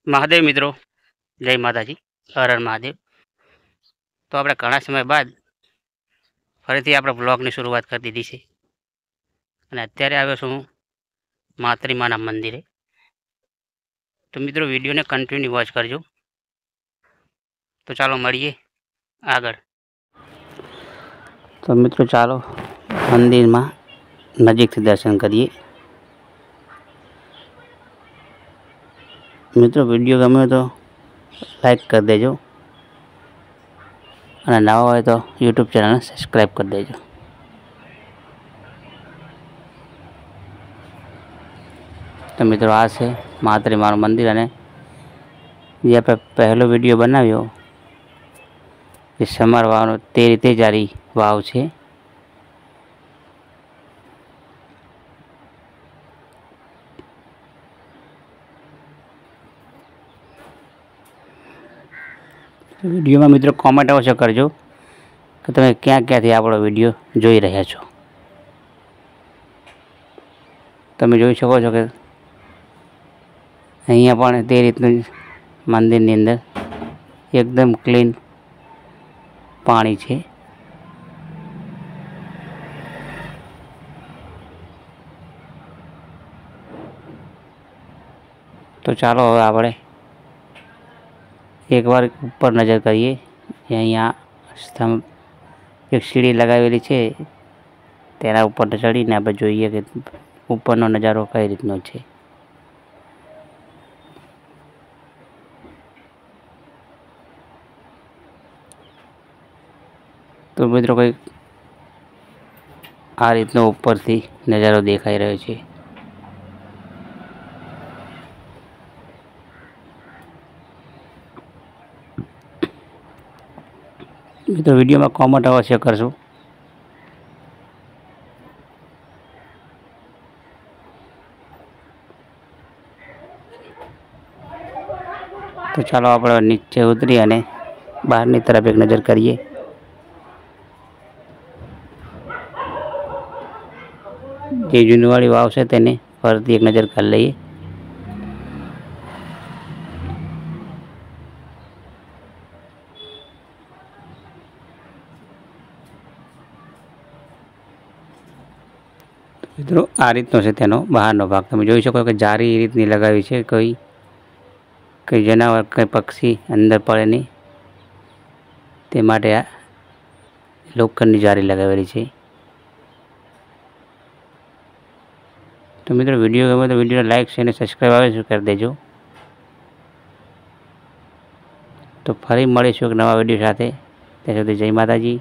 મહાદેવ મિત્રો, જય માતાજી, હર હર મહાદેવ। તો આપણે ઘણા સમય બાદ ફરીથી આપણે બ્લોગની શરૂઆત કરી દીધી છે અને અત્યારે આવ્યો છું હું માતૃમાના મંદિરે। તો મિત્રો વિડીયોને કન્ટિન્યુ વોચ કરજો। તો ચાલો મળીએ આગળ। તો મિત્રો ચાલો મંદિરમાં નજીકથી દર્શન કરીએ। મિત્રો વિડીયો ગમે તો લાઈક કરી દેજો અને નવા હોય તો યુટ્યુબ ચેનલને સબસ્ક્રાઈબ કરી દેજો। તો મિત્રો આ છે મહાત્રેમાનું મંદિર અને જે આપણે પહેલો વિડીયો બનાવ્યો એ સમર વાવનો તે રીતે જારી વાવ છે। વિડીયોમાં મિત્રો કોમેન્ટ અવશ્ય કરજો કે તમે ક્યાં ક્યાંથી આપણો વિડીયો જોઈ રહ્યા છો। તમે જોઈ શકો છો કે અહીંયા પણ તે રીતનું મંદિરની અંદર એકદમ ક્લીન પાણી છે। તો ચાલો હવે આપણે એકવાર ઉપર નજર કરીએ। અહીંયા સ્તંભ એક સીડી લગાવેલી છે, તેના ઉપર ચડીને આપણે જોઈએ કે ઉપરનો નજારો કઈ રીતનો છે। તો મિત્રો કંઈક આ રીતનો ઉપરથી નજારો દેખાઈ રહ્યો છે। મિત્રો વિડીયોમાં કોમેન્ટ અવશ્ય કરજો। તો ચાલો આપણે નીચે ઉતરી અને બહારની તરફ એક નજર કરીએ। જે જૂનવાળી વાવ છે તેને ફરીથી એક નજર કરી લઈએ। મિત્રો આ રીતનો છે તેનો બહારનો ભાગ। તમે જોઈ શકો કે જારી એ રીતની લગાવી છે, કોઈ જનાવર કંઈ પક્ષી અંદર પડે નહીં તે માટે આ લોખંડની જારી લગાવેલી છે। તો મિત્રો વિડીયો ગમે તો વિડીયોને લાઈક શેર અને સબસ્ક્રાઈબ અવશ્ય કરી દેજો। તો ફરી મળીશું એક નવા વિડીયો સાથે। ત્યાં સુધી જય માતાજી।